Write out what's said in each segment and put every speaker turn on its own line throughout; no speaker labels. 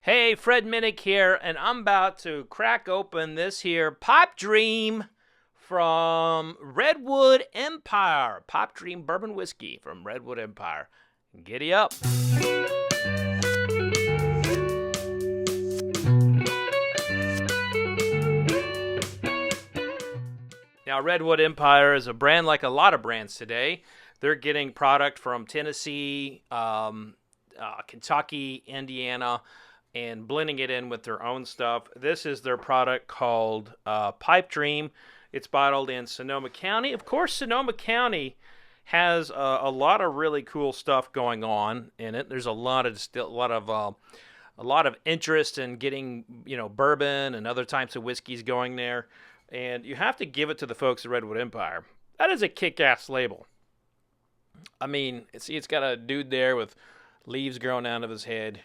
Hey, Fred Minnick here, and I'm about to crack open this here Pipe Dream from Redwood Empire. Pipe Dream Bourbon Whiskey from Redwood Empire. Giddy up. Now, Redwood Empire is a brand like a lot of brands today. They're getting product from Tennessee, Kentucky, Indiana, and blending it in with their own stuff. This is their product called Pipe Dream. It's bottled in Sonoma County. Of course, Sonoma County has a lot of really cool stuff going on in it. There's a lot of interest in getting bourbon and other types of whiskeys going there, and you have to give it to the folks at Redwood Empire. That is a kick-ass label. I mean, it's got a dude there with leaves growing out of his head.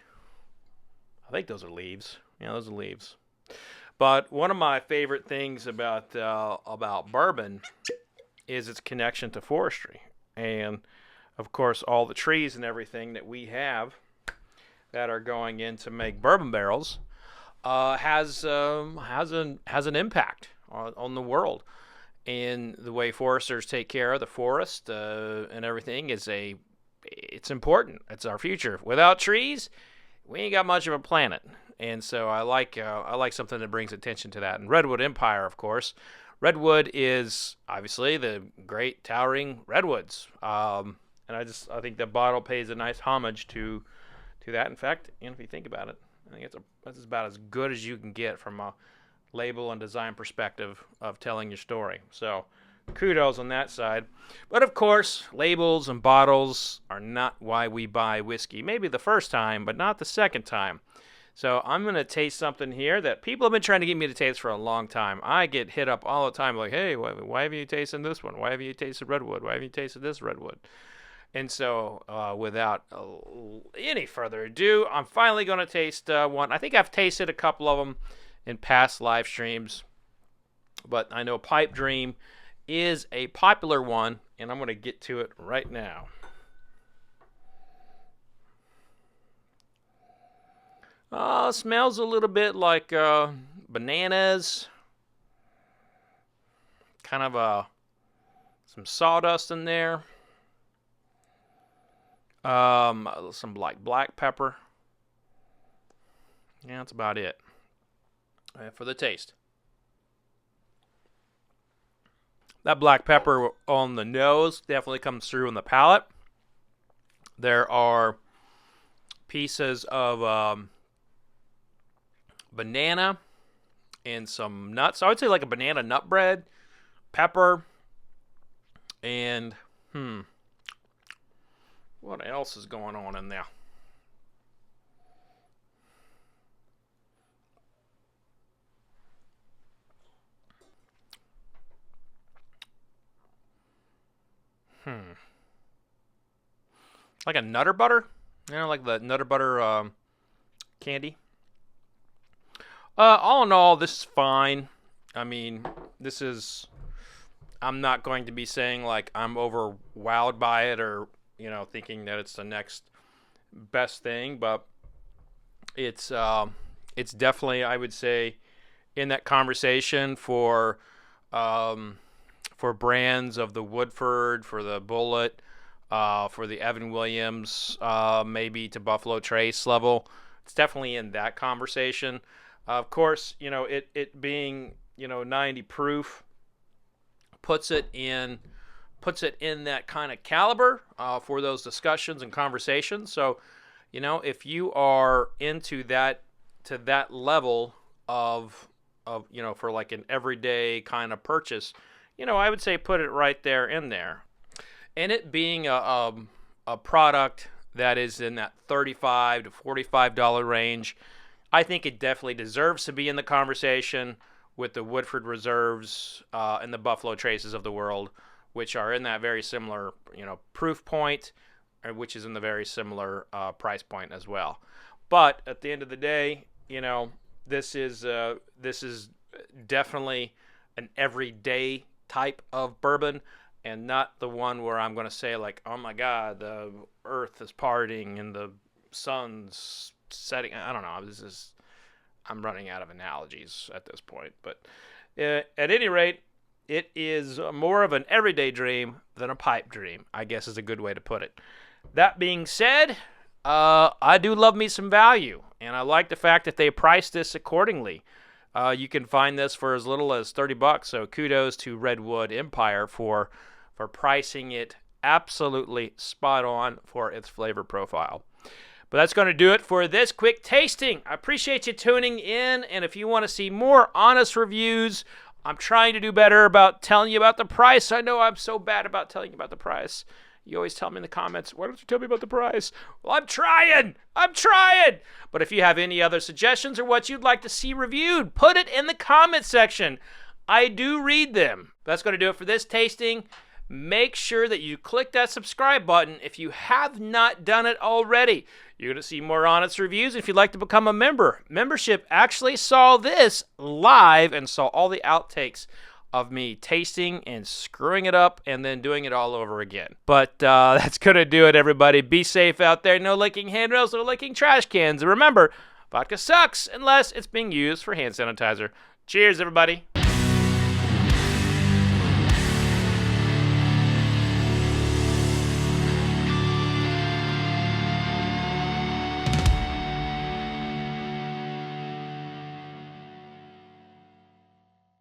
I think those are leaves. Yeah, those are leaves. But one of my favorite things about bourbon is its connection to forestry, and of course all the trees and everything that we have that are going in to make bourbon barrels has an impact on the world. And the way foresters take care of the forest and everything it's important. It's our future. Without trees, we ain't got much of a planet. And so I like something that brings attention to that. And Redwood Empire, of course. Redwood is obviously the great towering redwoods. And I think the bottle pays a nice homage to that. In fact, if you think about it, I think that's about as good as you can get from a label and design perspective of telling your story. So kudos on that side. But of course, labels and bottles are not why we buy whiskey. Maybe the first time, but not the second time. So I'm going to taste something here that people have been trying to get me to taste for a long time. I get hit up all the time like, hey, why have you tasted this one? Why have you tasted Redwood? Why have you tasted this Redwood? And so without any further ado, I'm finally going to taste one. I think I've tasted a couple of them in past live streams, but I know Pipe Dream is a popular one, and I'm going to get to it right now. Smells a little bit like bananas, kind of some sawdust in there, some like black pepper. Yeah, that's about it for the taste. That black pepper on the nose definitely comes through in the palate. There are pieces of banana and some nuts. I would say like a banana nut bread, pepper, and what else is going on in there? Like a Nutter Butter? Like the Nutter Butter candy. All in all, this is fine. I mean, I'm not going to be saying like I'm overwhelmed by it or, thinking that it's the next best thing, but it's definitely, I would say, in that conversation for brands of the Woodford, for the Bullet, for the Evan Williams, maybe to Buffalo Trace level. It's definitely in that conversation. Of course, it being 90 proof puts it in that kind of caliber for those discussions and conversations. So, if you are into that to that level of for like an everyday kind of purchase, I would say put it right there in there. And it being a product that is in that $35 to $45 range, I think it definitely deserves to be in the conversation with the Woodford Reserves and the Buffalo Traces of the world, which are in that very similar, proof point, which is in the very similar price point as well. But at the end of the day, this is definitely an everyday type of bourbon, and not the one where I'm going to say like, oh my God, the earth is parting and the sun's setting. I don't know. I'm running out of analogies at this point. But at any rate, it is more of an everyday dream than a pipe dream, I guess is a good way to put it. That being said, I do love me some value, and I like the fact that they priced this accordingly. You can find this for as little as $30, so kudos to Redwood Empire for pricing it absolutely spot on for its flavor profile. But that's going to do it for this quick tasting. I appreciate you tuning in, and if you want to see more honest reviews, I'm trying to do better about telling you about the price. I know I'm so bad about telling you about the price. You always tell me in the comments, why don't you tell me about the price? Well, I'm trying. But if you have any other suggestions or what you'd like to see reviewed, put it in the comment section. I do read them. That's going to do it for this tasting. Make sure that you click that subscribe button if you have not done it already. You're going to see more honest reviews if you'd like to become a member. Membership actually saw this live and saw all the outtakes of me tasting and screwing it up and then doing it all over again. But that's going to do it, everybody. Be safe out there. No licking handrails, no licking trash cans. And remember, vodka sucks unless it's being used for hand sanitizer. Cheers, everybody.